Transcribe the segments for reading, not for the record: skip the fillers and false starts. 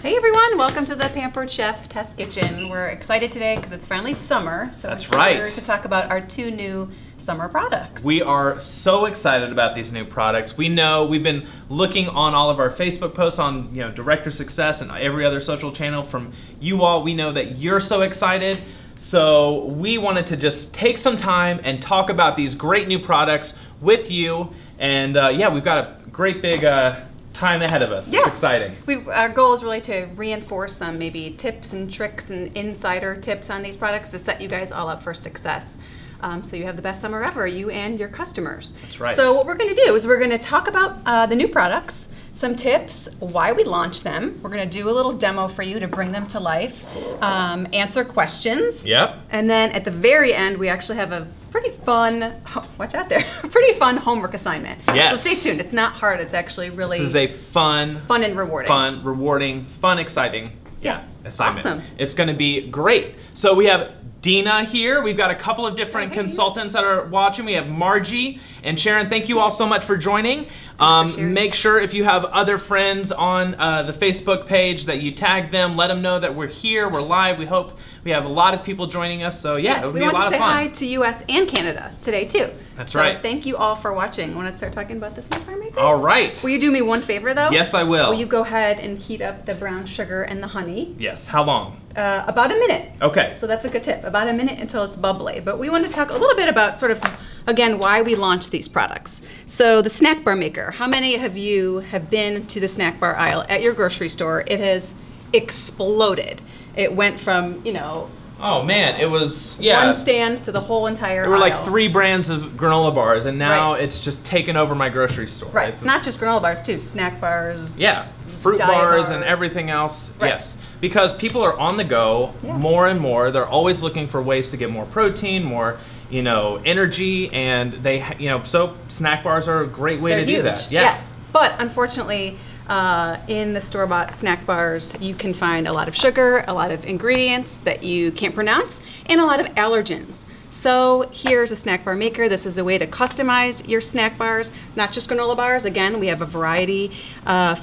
Hey everyone, welcome to the Pampered Chef Test Kitchen. We're excited today because it's finally summer, so That's we're right. here to talk about our two new summer products. We are so excited about these new products. We know we've been looking on all of our Facebook posts on Director Success and every other social channel from you all. We know that you're so excited. So we wanted to just take some time and talk about these great new products with you. And yeah, we've got a great big time ahead of us. Yes. It's exciting. Our goal is really to reinforce some maybe tips and tricks and insider tips on these products to set you guys all up for success. So you have the best summer ever, you and your customers. That's right. So what we're going to do is we're going to talk about the new products, some tips, why we launched them. We're going to do a little demo for you to bring them to life, answer questions. Yep. And then at the very end, we actually have a pretty fun, watch out there, pretty fun homework assignment. Yes. So stay tuned. It's not hard. It's actually really This is a fun and rewarding. Fun, rewarding, fun, exciting assignment. Awesome. It's going to be great. So we have Dina here. We've got a couple of different consultants that are watching. We have Margie and Sharon. Thank you all so much for joining. Make sure if you have other friends on the Facebook page that you tag them. Let them know that we're here, we're live. We hope we have a lot of people joining us. So yeah, it will be a lot of fun. We want to say hi to US and Canada today too. That's right. So thank you all for watching. Want to start talking about this snack bar maker? All right. Will you do me one favor though? Yes, I will. Will you go ahead and heat up the brown sugar and the honey? Yes. How long? About a minute. Okay. So that's a good tip. About a minute until it's bubbly. But we want to talk a little bit about sort of, again, why we launched these products. So the snack bar maker. How many of you have been to the snack bar aisle at your grocery store? It has exploded. It went from, Oh man, it was, one stand to the whole entire There were aisle. like 3 brands of granola bars, and now Right. it's just taken over my grocery store. Right, not just granola bars too, snack bars. Yeah, fruit Diet bars and bars. everything else. Right. Yes, because people are on the go more and more. They're always looking for ways to get more protein, more energy, and they so snack bars are a great way to do that. Yeah. Yes, but unfortunately, in the store-bought snack bars, you can find a lot of sugar, a lot of ingredients that you can't pronounce, and a lot of allergens. So here's a snack bar maker. This is a way to customize your snack bars, not just granola bars. Again, we have a variety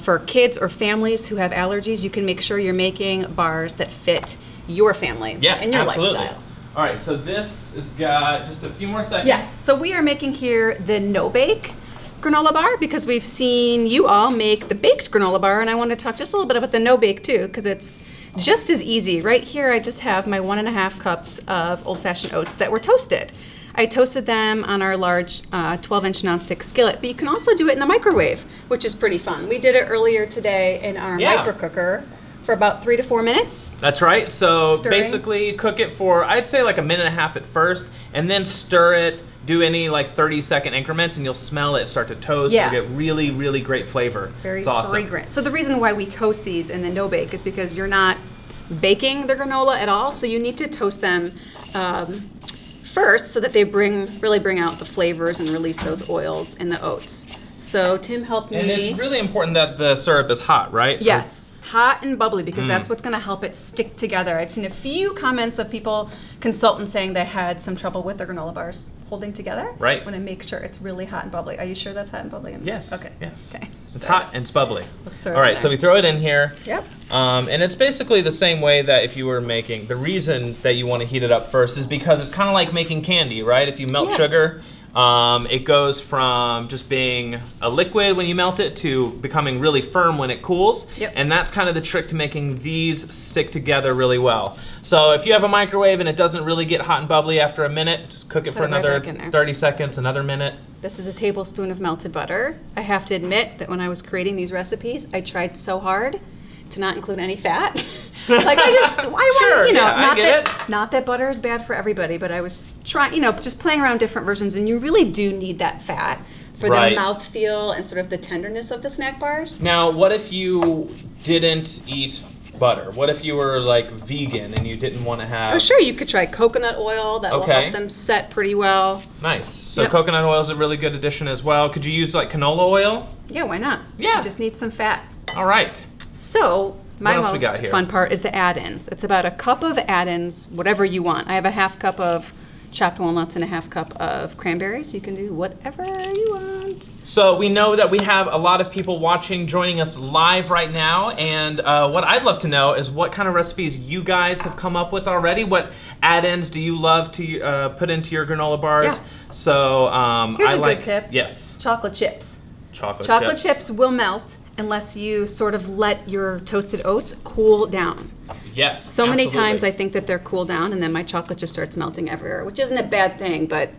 for kids or families who have allergies. You can make sure you're making bars that fit your family and your lifestyle. All right, so this has got just a few more seconds. Yes, so we are making here the no-bake granola bar because we've seen you all make the baked granola bar, and I want to talk just a little bit about the no-bake too because it's just as easy. Right here I just have my 1.5 cups of old-fashioned oats that were toasted. I toasted them on our large 12-inch nonstick skillet, but you can also do it in the microwave, which is pretty fun. We did it earlier today in our micro cooker for about 3 to 4 minutes. That's right. So Stirring. basically cook it for, I'd say like 1.5 minutes at first, and then stir it, do any like 30-second increments, and you'll smell it start to toast. Yeah. You'll get really, really great flavor. Very it's awesome. fragrant. So the reason why we toast these in the no-bake is because you're not baking the granola at all, so you need to toast them first so that they really bring out the flavors and release those oils in the oats. So Tim helped me. And it's really important that the syrup is hot, right? Yes. Hot and bubbly because that's what's going to help it stick together. I've seen a few comments of people, consultants, saying they had some trouble with their granola bars holding together. Right. Want to make sure it's really hot and bubbly. Are you sure that's hot and bubbly? Yes. Okay. Yes. Okay. It's hot and it's bubbly. Let's throw it All right, in so there. we throw it in here. Yep. And it's basically the same way that if you were making, the reason that you want to heat it up first is because it's kind of like making candy, right? If you melt sugar, it goes from just being a liquid when you melt it to becoming really firm when it cools. Yep. And that's kind of the trick to making these stick together really well. So if you have a microwave and it doesn't really get hot and bubbly after a minute, just cook it for Put it right another back in there. 30 seconds, another minute. This is a tablespoon of melted butter. I have to admit that when I was creating these recipes, I tried so hard to not include any fat. Like not that butter is bad for everybody, but I was trying, just playing around different versions, and you really do need that fat for the mouthfeel and sort of the tenderness of the snack bars. Now, what if you didn't eat butter? What if you were like vegan and you didn't want to have... Oh, sure, you could try coconut oil. That will help them set pretty well. Nice. So coconut oil is a really good addition as well. Could you use like canola oil? Yeah, why not? Yeah. You just need some fat. All right. So my What else we most got here? fun part is the add-ins. It's about a cup of add-ins, whatever you want. I have a 1/2 cup of, chopped walnuts, and a half cup of cranberries. You can do whatever you want. So we know that we have a lot of people watching, joining us live right now, and what I'd love to know is what kind of recipes you guys have come up with already. What add-ins do you love to put into your granola bars? Yeah. So Here's I a like, good tip. yes, Chocolate chips. chocolate Chips will melt unless you sort of let your toasted oats cool down. Yes. So many absolutely. times I think that they're cool down and then my chocolate just starts melting everywhere, which isn't a bad thing, but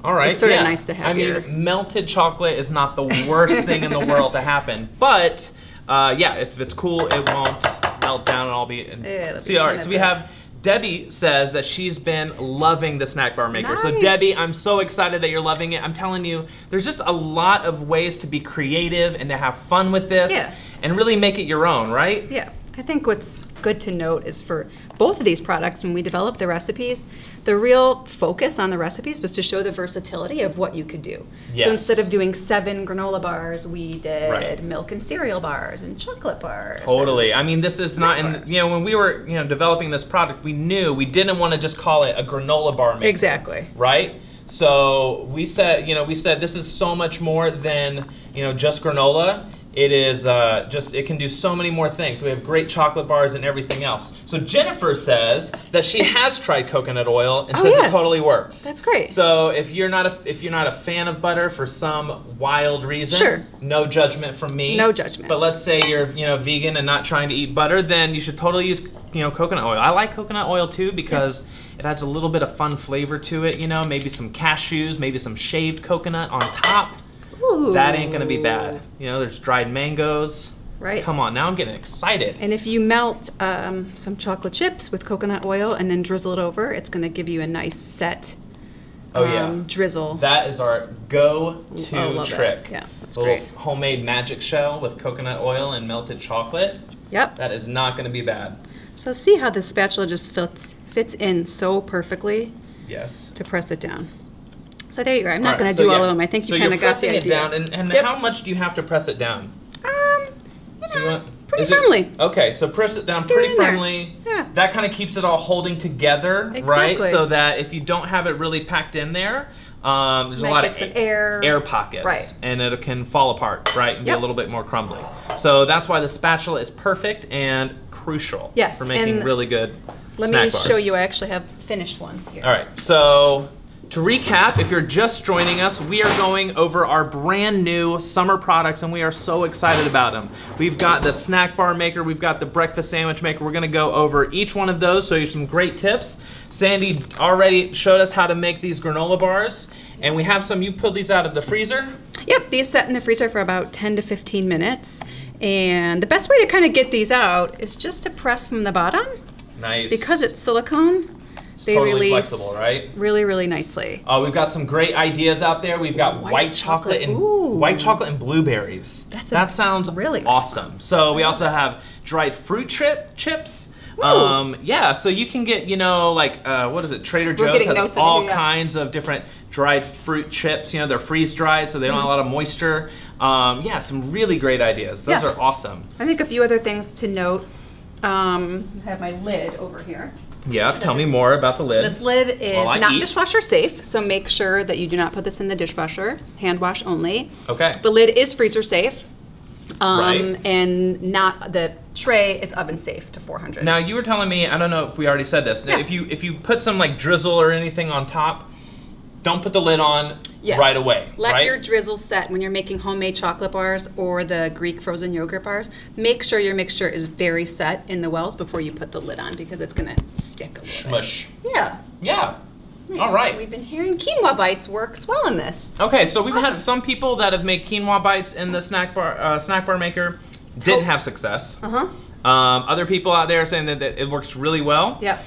all right, it's sort of nice to have. I mean, melted chocolate is not the worst thing in the world to happen, but yeah, if it's cool, it won't melt down and all be. See, all right, so we have Debbie says that she's been loving the snack bar maker. Nice. So Debbie, I'm so excited that you're loving it. I'm telling you, there's just a lot of ways to be creative and to have fun with this and really make it your own, right? Yeah. I think what's good to note is for both of these products, when we developed the recipes, the real focus on the recipes was to show the versatility of what you could do. Yes. So instead of doing 7 granola bars, we did milk and cereal bars and chocolate bars. Totally. I mean, this is not in, bars. you know, when we were, you know, developing this product, we knew we didn't want to just call it a granola bar maker. Exactly. Right? So we said, you know, this is so much more than, you know, just granola. It is it can do so many more things. So we have great chocolate bars and everything else. So Jennifer says that she has tried coconut oil and says it totally works. That's great. So if you're not a fan of butter for some wild reason, no judgment from me. No judgment. But let's say you're, you know, vegan and not trying to eat butter, then you should totally use, you know, coconut oil. I like coconut oil too because it adds a little bit of fun flavor to it, you know, maybe some cashews, maybe some shaved coconut on top. Ooh. That ain't gonna be bad. You know, there's dried mangoes. Right. Come on, now I'm getting excited. And if you melt some chocolate chips with coconut oil and then drizzle it over, it's going to give you a nice set drizzle. That is our go-to trick. Yeah, that's a little great. homemade magic shell with coconut oil and melted chocolate. Yep. That is not gonna be bad. So see how the spatula just fits in so perfectly Yes. to press it down. So there you go. I'm not All going right, to so do all yeah. of them. I think you So kind of you're got the pressing idea. it down, and Yep. how much do you have to press it down? You So you know, want- pretty is it- firmly. Okay, so press it down Get pretty in there. firmly. Yeah. That kind of keeps it all holding together, right? Exactly. So that if you don't have it really packed in there, there's a Might lot get of some air. pockets, Right. and it can fall apart, right, and be a Yep. little bit more crumbly. So that's why the spatula is perfect and crucial Yes, for making and really good Let snack me bars. show you. I actually have finished ones here. All right, so to recap, if you're just joining us, we are going over our brand new summer products and we are so excited about them. We've got the snack bar maker, we've got the breakfast sandwich maker. We're gonna go over each one of those, so you some great tips. Sandy already showed us how to make these granola bars, and we have some, you pulled these out of the freezer? Yep, these set in the freezer for about 10 to 15 minutes. And the best way to kind of get these out is just to press from the bottom. Nice. Because it's silicone, they totally release flexible, right? really, really nicely. We've got some great ideas out there. We've got white chocolate and Ooh. white chocolate and blueberries. That sounds really awesome. So we also have dried fruit chips. Yeah, so you can get, you know, like what is it? Trader Joe's getting has notes in all here, yeah. kinds of different dried fruit chips. You know, they're freeze dried, so they don't have a lot of moisture. Yeah, some really great ideas. Those Yeah. are awesome. I think a few other things to note. I have my lid over here. Yeah, tell me more about the lid. This lid is While I not eat. dishwasher safe, so make sure that you do not put this in the dishwasher. Hand wash only. Okay. The lid is freezer safe. Right. And not the tray is oven safe to 400. Now you were telling me, I don't know if we already said this. Yeah. If you put some like drizzle or anything on top, don't put the lid on Yes. right away. Let right? your drizzle set when you're making homemade chocolate bars or the Greek frozen yogurt bars. Make sure your mixture is very set in the wells before you put the lid on because it's gonna stick a little Smush. bit. Yeah. Yeah. Nice. All right. We've been hearing quinoa bites works well in this. Okay, so we've had Awesome. some people that have made quinoa bites in the snack bar maker, didn't have success. Uh-huh. Other people out there are saying that it works really well. Yep.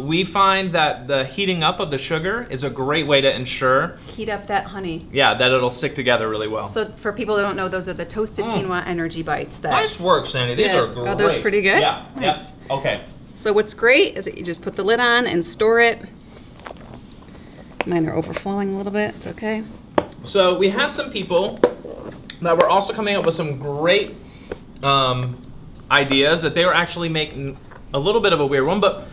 We find that the heating up of the sugar is a great way to ensure, Heat up that honey. yeah, that it'll stick together really well. So for people who don't know, those are the toasted quinoa energy bites. Nice work, Sandy. These Yeah. are great. Are those pretty good? Yeah. Nice. Yep. Okay. So what's great is that you just put the lid on and store it. Mine are overflowing a little bit. It's okay. So we have some people that were also coming up with some great ideas that they were actually making a little bit of a weird one, but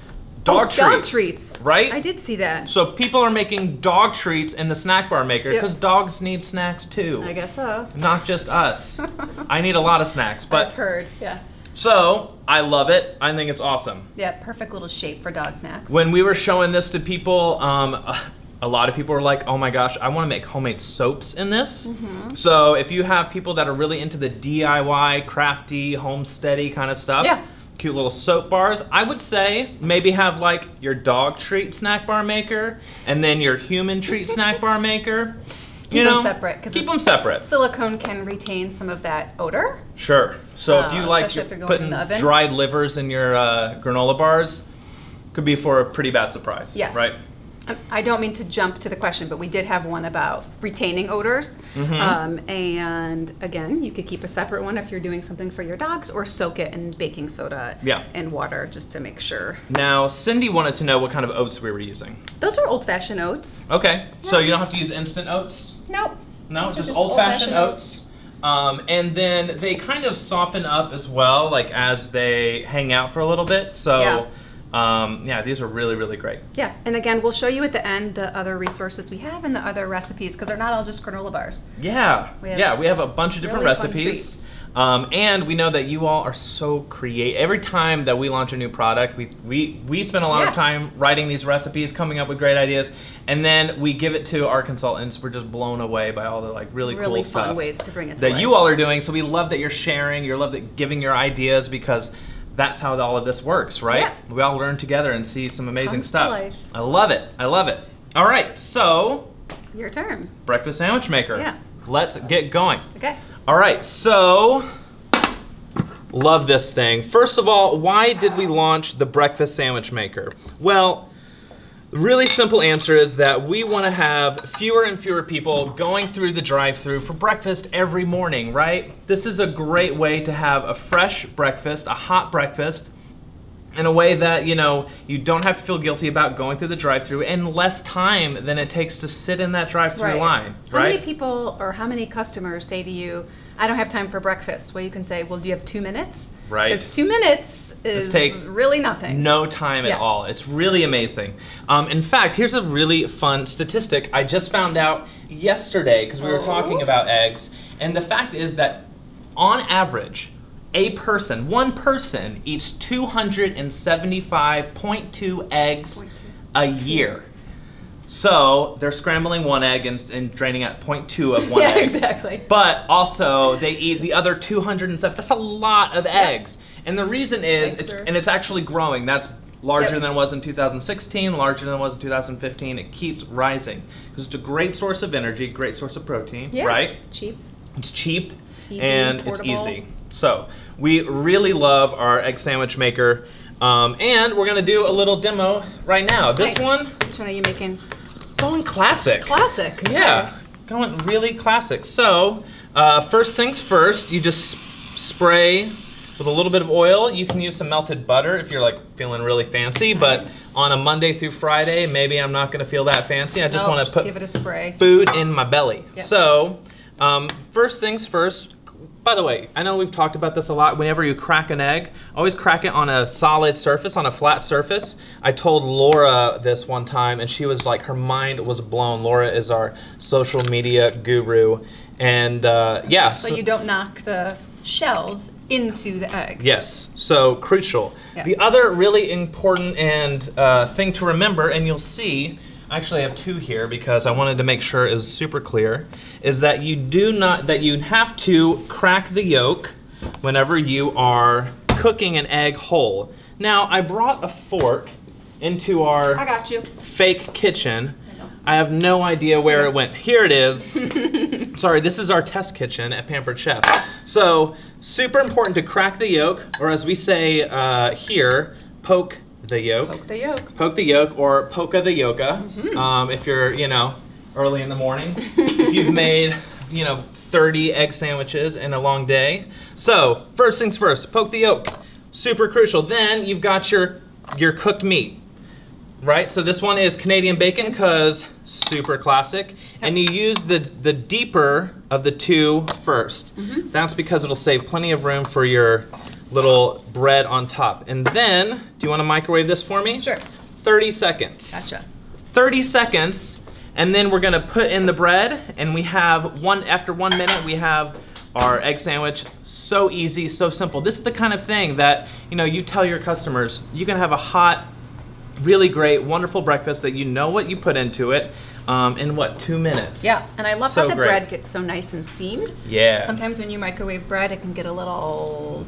Dog treats. Dog treats. Right? I did see that. So people are making dog treats in the snack bar maker because dogs need snacks too. I guess so. Not just us. I need a lot of snacks, but I've heard, yeah. So I love it. I think it's awesome. Yeah, perfect little shape for dog snacks. When we were showing this to people, a lot of people were like, oh my gosh, I want to make homemade soaps in this. So if you have people that are really into the DIY, crafty, homesteady kind of stuff, cute little soap bars, I would say maybe have like your dog treat snack bar maker and then your human treat snack bar maker. Keep them separate. Keep them separate. Silicone can retain some of that odor. Sure. So if you like putting dried livers in your granola bars, could be for a pretty bad surprise. Yes. Right? I don't mean to jump to the question, but we did have one about retaining odors. And again, you could keep a separate one if you're doing something for your dogs, or soak it in baking soda and water just to make sure. Now, Cindy wanted to know what kind of oats we were using. Those are old-fashioned oats. Okay, so you don't have to use instant oats? Nope. No, just old-fashioned oats. And then they kind of soften up as well, like as they hang out for a little bit. So. Yeah, these are really, really great. Yeah, and again, we'll show you at the end the other resources we have and the other recipes, because they're not all just granola bars. Yeah, we have a bunch of different recipes. And we know that you all are so creative. Every time that we launch a new product, we spend a lot of time writing these recipes, coming up with great ideas, and then we give it to our consultants. We're just blown away by all the like really cool stuff fun ways to bring it to that life. you all are doing. So we love that you're sharing, you love that giving your ideas, because that's how all of this works, right? Yeah. We all learn together and see some amazing Comes to stuff. life. I love it. I love it. All right, so your turn. Breakfast sandwich maker. Yeah. Let's get going. Okay. All right, so love this thing. First of all, why did we launch the breakfast sandwich maker? Well, the really simple answer is that we want to have fewer and fewer people going through the drive-thru for breakfast every morning, right? This is a great way to have a fresh breakfast, a hot breakfast, in a way that, you know, you don't have to feel guilty about going through the drive-thru, and less time than it takes to sit in that drive-thru line, right? How many people or how many customers say to you, I don't have time for breakfast? Well, you can say, well, do you have 2 minutes? Right. Because 2 minutes is really nothing. No time at all. It's really amazing. In fact, here's a really fun statistic I just found out yesterday, because we were talking about eggs, and the fact is that on average, one person eats 275.2 eggs a year. So they're scrambling one egg and draining out 0.2 of one egg. Yeah, exactly. But also they eat the other 207. That's a lot of eggs. And the reason is, it's actually growing. That's larger than it was in 2016, larger than it was in 2015. It keeps rising because it's a great source of energy, great source of protein, right? Cheap. It's cheap, easy, and portable. It's easy. So we really love our egg sandwich maker. And we're gonna do a little demo right now. This one. Which one are you making? Going classic. Classic. Yeah, going really classic. So first things first, you just spray with a little bit of oil. You can use some melted butter if you're like feeling really fancy, but on a Monday through Friday, maybe I'm not gonna feel that fancy. I just wanna put give it a spray. Food in my belly. So first things first. By the way, I know we've talked about this a lot. Whenever you crack an egg, always crack it on a solid surface, on a flat surface. I told Laura this one time, and she was like, her mind was blown. Laura is our social media guru. And yeah. So you don't knock the shells into the egg. Yes, so crucial. Yeah. The other really important and thing to remember, and you'll see, actually I have two here because I wanted to make sure it was super clear, is that you have to crack the yolk whenever you are cooking an egg whole. Now, I brought a fork into our fake kitchen. I have no idea where it went. Here it is. Sorry, this is our test kitchen at Pampered Chef. So, super important to crack the yolk, or as we say here, poke the yolk. Poke the yolk. Poke the yolk, or poka the yoka, if you're, you know, early in the morning. If you've made, you know, 30 egg sandwiches in a long day. So, first things first, poke the yolk. Super crucial. Then you've got your cooked meat, right? So this one is Canadian bacon because super classic. And you use the deeper of the two first. That's because it'll save plenty of room for your little bread on top. And then, do you want to microwave this for me? Sure. 30 seconds. Gotcha. 30 seconds, and then we're gonna put in the bread, and we have after 1 minute, we have our egg sandwich. So easy, so simple. This is the kind of thing that, you know, you tell your customers, you can have a hot, really great, wonderful breakfast that you know what you put into it in what, 2 minutes? Yeah, and I love So how the great. bread gets so nice and steamed. Yeah. Sometimes when you microwave bread, it can get a little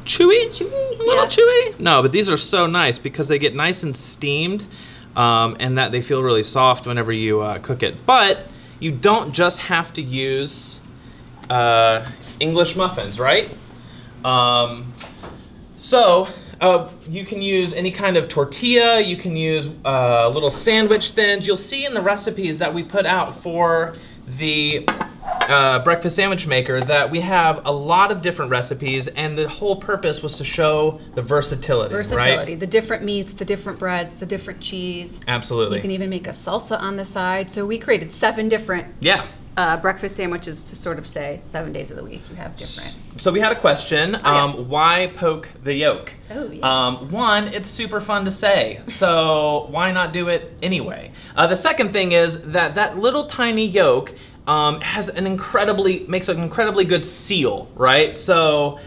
Chewy? chewy. A little chewy? No, but these are so nice because they get nice and steamed and that they feel really soft whenever you cook it. But you don't just have to use English muffins, right? You can use any kind of tortilla, you can use little sandwich thins. You'll see in the recipes that we put out for the breakfast sandwich maker that we have a lot of different recipes, and the whole purpose was to show the versatility, Versatility, right? the different meats, the different breads, the different cheese. Absolutely. You can even make a salsa on the side. So we created 7 different breakfast sandwiches to sort of say 7 days of the week you have different. So we had a question, why poke the yolk? Oh, yes. One, it's super fun to say, so why not do it anyway? The second thing is that little tiny yolk makes an incredibly good seal, right? So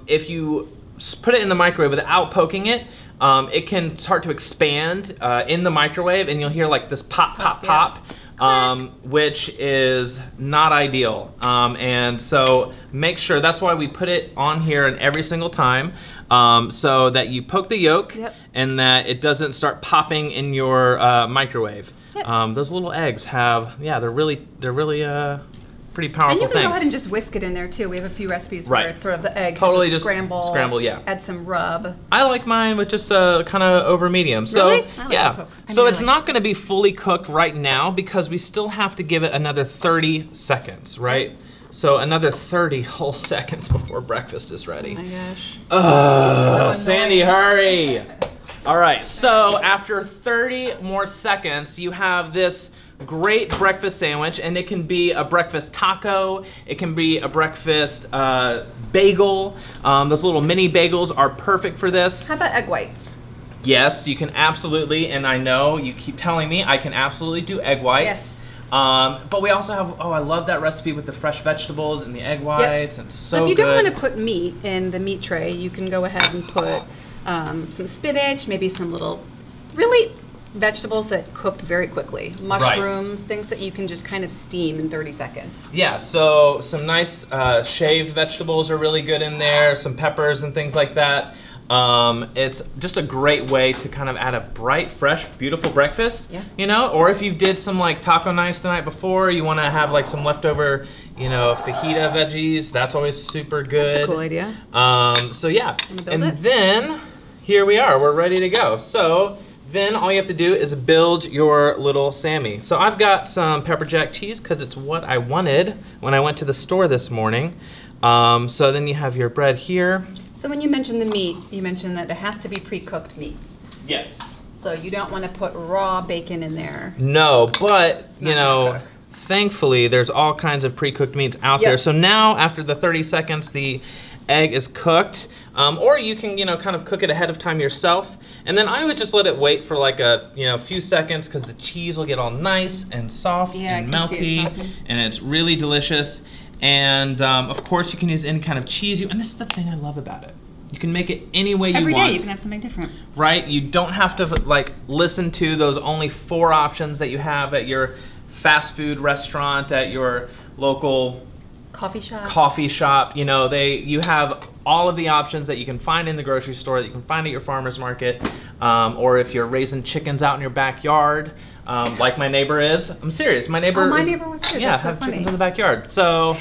if you put it in the microwave without poking it, it can start to expand in the microwave, and you'll hear like this pop, pop, pop. Which is not ideal. And so make sure, that's why we put it on here in every single time, so that you poke the yolk and that it doesn't start popping in your microwave. Those little eggs have, they're really pretty powerful and you can things. go ahead and just whisk it in there too. We have a few recipes where it's sort of the egg totally has a just scramble, yeah. Add some rub. I like mine with just a kind of over medium. So really? I like to poke. So it's not going to be fully cooked right now because we still have to give it another 30 seconds, right? So another 30 whole seconds before breakfast is ready. Oh my gosh. Oh, Sandy, hurry! All right, so after 30 more seconds, you have this great breakfast sandwich, and it can be a breakfast taco, it can be a breakfast bagel. Those little mini bagels are perfect for this. How about egg whites? Yes, you can absolutely, and I know you keep telling me I can absolutely do egg whites. Yes. But we also have, I love that recipe with the fresh vegetables and the egg whites. It's so good. So if you don't want to put meat in the meat tray, you can go ahead and put some spinach, maybe some little vegetables that cooked very quickly. Mushrooms, things that you can just kind of steam in 30 seconds. Yeah, so some nice shaved vegetables are really good in there, some peppers and things like that. It's just a great way to kind of add a bright, fresh, beautiful breakfast, you know? Or if you did some like taco nights the night before, you want to have like some leftover, you know, fajita veggies, that's always super good. That's a cool idea. So yeah, and then here we are, we're ready to go. So then all you have to do is build your little Sammy. So I've got some pepper jack cheese because it's what I wanted when I went to the store this morning. So then you have your bread here. So when you mentioned the meat, you mentioned that it has to be pre-cooked meats. Yes. So you don't want to put raw bacon in there. No, but you know, thankfully there's all kinds of pre-cooked meats out there. So now after the 30 seconds, the egg is cooked, or you can, you know, kind of cook it ahead of time yourself. And then I would just let it wait for like a, you know, few seconds because the cheese will get all nice and soft and melty, and it's really delicious. And of course you can use any kind of cheese, and this is the thing I love about it. You can make it any way you want. Every day you can have something different. Right? You don't have to like listen to those only 4 options that you have at your fast food restaurant, at your local coffee shop. You know, you have all of the options that you can find in the grocery store, that you can find at your farmer's market, or if you're raising chickens out in your backyard, like my neighbor is. I'm serious, my neighbor my neighbor was too. Yeah, That's so have funny. chickens in the backyard. So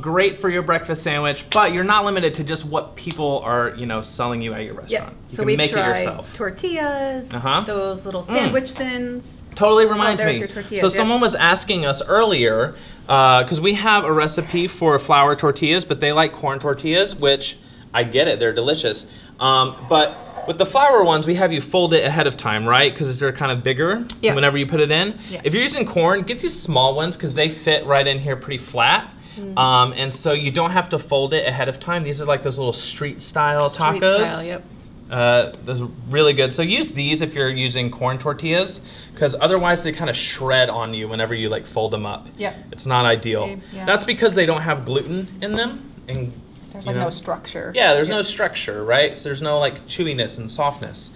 great for your breakfast sandwich, but you're not limited to just what people are, you know, selling you at your restaurant. You so can make tried it yourself. Tortillas, those little sandwich thins. Totally reminds there's me. your tortillas, So someone was asking us earlier, because we have a recipe for flour tortillas, but they like corn tortillas, which I get it, they're delicious. But with the flour ones, we have you fold it ahead of time, right? Because they're kind of bigger whenever you put it in. If you're using corn, get these small ones because they fit right in here pretty flat. And so you don't have to fold it ahead of time. These are like those little street style tacos. Street style, yep. Those are really good. So use these if you're using corn tortillas, because otherwise they kind of shred on you whenever you like fold them up. Yep. It's not ideal. Same, yeah. That's because they don't have gluten in them. And There's like no structure. Yeah, there's no structure, right? So there's no like chewiness and softness.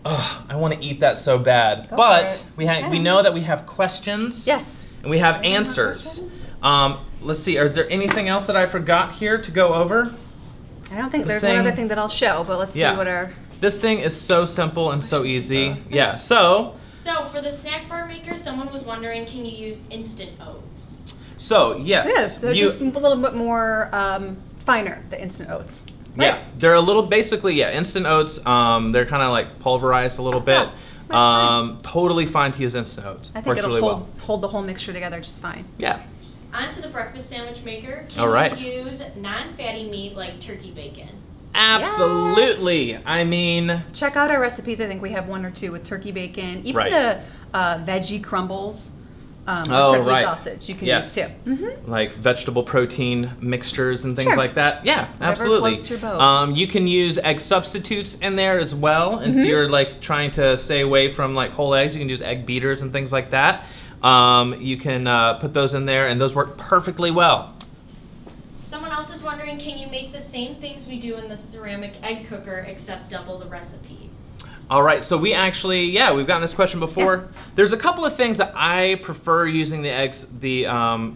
Ugh, I want to eat that so bad. Go but we know that we have questions. Yes. And we have answers. Let's see, is there anything else that I forgot here to go over? I don't think there's one other thing that I'll show, but let's see what our... This thing is so simple and so easy. Yeah, so for the snack bar maker, someone was wondering, can you use instant oats? So, yes. Yeah, they're just a little bit more finer, the instant oats. Right? Yeah, they're a little, basically, instant oats. They're kind of like pulverized a little bit. Totally fine to use instant oats. I think it'll hold the whole mixture together just fine. Yeah. On to the breakfast sandwich maker. Can you use non-fatty meat like turkey bacon? Absolutely. Yes. I mean, check out our recipes. I think we have 1 or 2 with turkey bacon. Even the veggie crumbles. Turkey sausage you can use too. Like vegetable protein mixtures and things like that. Yeah, absolutely. Floats your boat. You can use egg substitutes in there as well. If you're like trying to stay away from like whole eggs, you can use egg beaters and things like that. You can put those in there, and those work perfectly well. Someone else is wondering, can you make the same things we do in the ceramic egg cooker except double the recipe? All right, so we actually, we've gotten this question before. Yeah. There's a couple of things that I prefer using the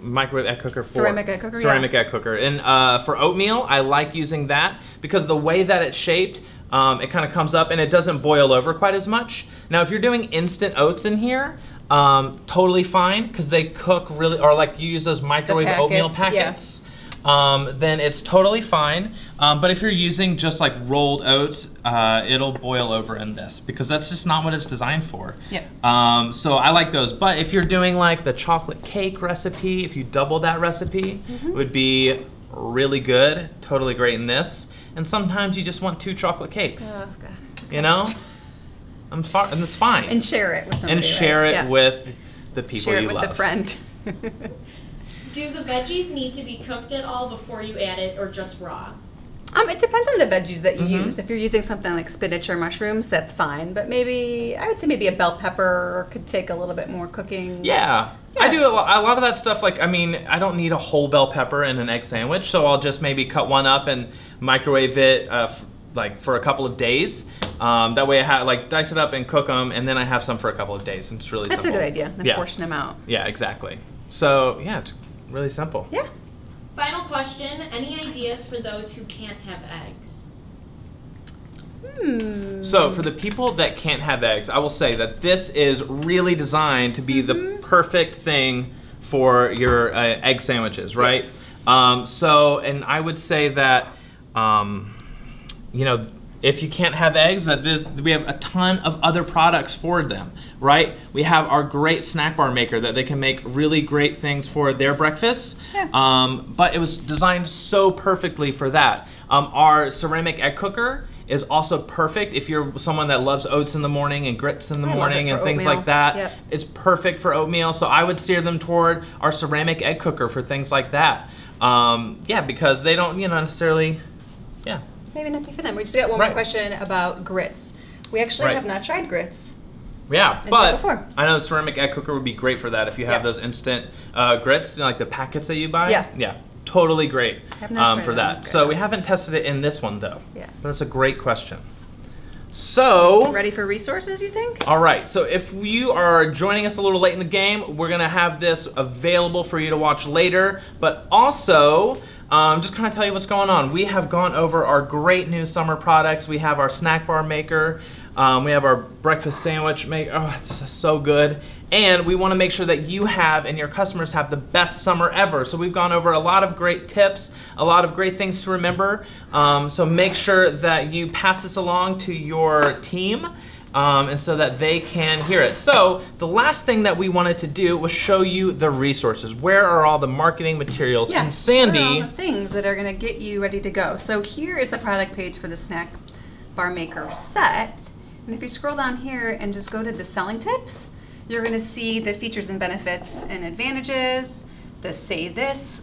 microwave egg cooker for. Ceramic egg cooker, egg cooker. And for oatmeal, I like using that because the way that it's shaped, it kind of comes up and it doesn't boil over quite as much. Now, if you're doing instant oats in here, totally fine because they cook really, or like you use those microwave oatmeal packets. Then it's totally fine. But if you're using just like rolled oats, it'll boil over in this because that's just not what it's designed for. Yep. So I like those. But if you're doing like the chocolate cake recipe, if you double that recipe, it would be really good, totally great in this. And sometimes you just want 2 chocolate cakes. Oh, God. You know? And it's fine. And share it with somebody. And share it with the people you love. Share it with the friend. Do the veggies need to be cooked at all before you add it, or just raw? It depends on the veggies that you use. If you're using something like spinach or mushrooms, that's fine. But maybe, I would say maybe a bell pepper could take a little bit more cooking. Yeah. I do a lot of that stuff. Like, I mean, I don't need a whole bell pepper in an egg sandwich, so I'll just maybe cut one up and microwave it like for a couple of days. That way I have like dice it up and cook them, and then I have some for a couple of days. And it's really simple. That's a good idea. Then portion them out. Yeah, exactly. So yeah, it's really simple. Yeah. Final question, any ideas for those who can't have eggs? So for the people that can't have eggs, I will say that this is really designed to be the perfect thing for your egg sandwiches, right? And I would say that, you know, if you can't have eggs, we have a ton of other products for them, right? We have our great snack bar maker that they can make really great things for their breakfasts, but it was designed so perfectly for that. Our ceramic egg cooker is also perfect if you're someone that loves oats in the morning and grits in the morning and things like that. Yep. It's perfect for oatmeal, so I would steer them toward our ceramic egg cooker for things like that. Because they don't, necessarily, Maybe not be for them. We just got one more question about grits. We actually have not tried grits. Yeah, but I know ceramic egg cooker would be great for that if you have those instant grits, like the packets that you buy. Yeah, totally great for that. So we haven't tested it in this one though. Yeah, but it's a great question. So, ready for resources, you think? All right, so if you are joining us a little late in the game, we're gonna have this available for you to watch later, but also, just kind of tell you what's going on. We have gone over our great new summer products. We have our snack bar maker, we have our breakfast sandwich maker, oh, it's so good. And we wanna make sure that you have and your customers have the best summer ever. So we've gone over a lot of great tips, a lot of great things to remember. So make sure that you pass this along to your team and so that they can hear it. So the last thing that we wanted to do was show you the resources. Where are all the marketing materials? And Sandy, what are all the things that are gonna get you ready to go? So here is the product page for the snack bar maker set. And if you scroll down here and just go to the selling tips, you're going to see the features and benefits and advantages, the say this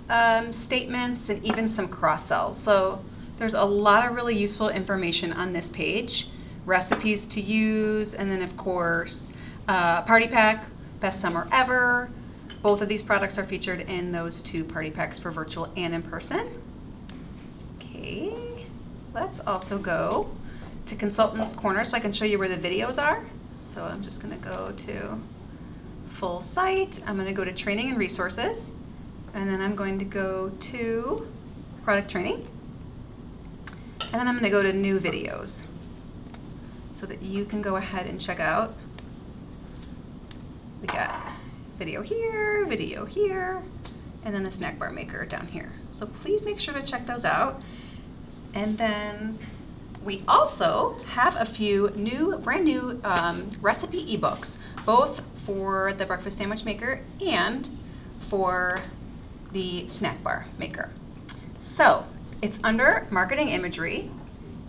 statements, and even some cross sells. So there's a lot of really useful information on this page. Recipes to use, and then of course, party pack, best summer ever. Both of these products are featured in those 2 party packs for virtual and in person. Okay, let's also go to Consultants Corner so I can show you where the videos are. So I'm just gonna go to full site. I'm gonna go to training and resources, and then I'm going to go to product training, and then I'm gonna go to new videos so that you can go ahead and check out. We got video here, and then the snack bar maker down here. So please make sure to check those out. And then we also have a few brand new recipe ebooks, both for the breakfast sandwich maker and for the snack bar maker. So it's under marketing imagery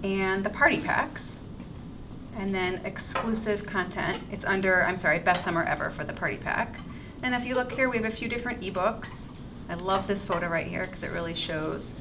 and the party packs, and then exclusive content. It's under, I'm sorry, best summer ever for the party pack. And if you look here, we have a few different ebooks. I love this photo right here because it really shows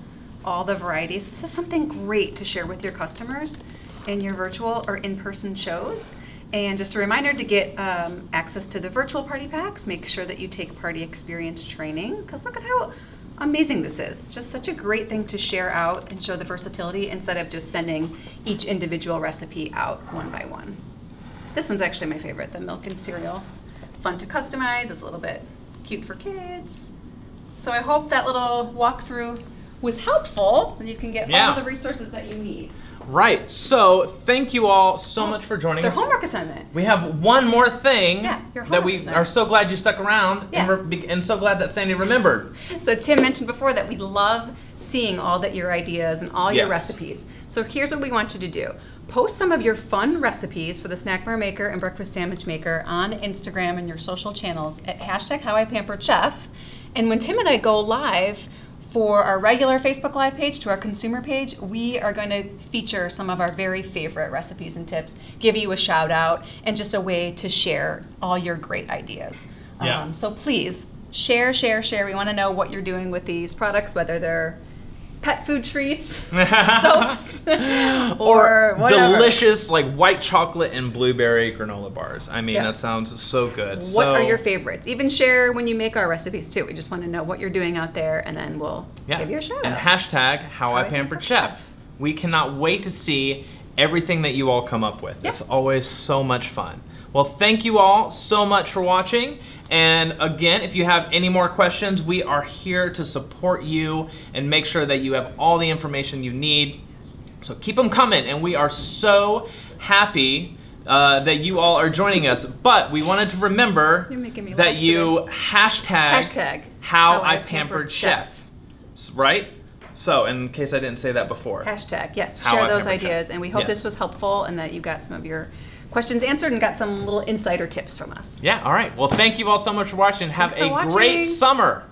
all the varieties. This is something great to share with your customers in your virtual or in-person shows. And just a reminder to get access to the virtual party packs, make sure that you take party experience training, because look at how amazing this is. Just such a great thing to share out and show the versatility instead of just sending each individual recipe out one by one. This one's actually my favorite, the milk and cereal. Fun to customize, it's a little bit cute for kids. So I hope that little walkthrough was helpful and you can get all the resources that you need. Right, so thank you all so much for joining us. Their homework assignment. We have one more thing that we assignment. are so glad you stuck around and so glad that Sandy remembered. So Tim mentioned before that we love seeing all that your ideas and all your recipes. So here's what we want you to do. Post some of your fun recipes for the Snack Bar Maker and Breakfast Sandwich Maker on Instagram and your social channels at #HowIPamperedChef. And when Tim and I go live for our regular Facebook Live page to our consumer page, we are going to feature some of our very favorite recipes and tips, give you a shout out, and just a way to share all your great ideas. So please share. We want to know what you're doing with these products, whether they're pet food treats, soaps, or whatever. Delicious like white chocolate and blueberry granola bars. I mean, that sounds so good. What are your favorites? Even share when you make our recipes too. We just want to know what you're doing out there, and then we'll give you a shout and out. #HowIPamperedChef. We cannot wait to see everything that you all come up with. It's always so much fun. Well, thank you all so much for watching. And again, if you have any more questions, we are here to support you and make sure that you have all the information you need. So keep them coming, and we are so happy that you all are joining us. But we wanted to remember that you hashtag #HowIPamperedChef, right? So, in case I didn't say that before. Hashtag, yes, share those ideas, and we hope this was helpful and that you got some of your questions answered and got some little insider tips from us. Yeah, all right. Well, thank you all so much for watching. Have a great summer.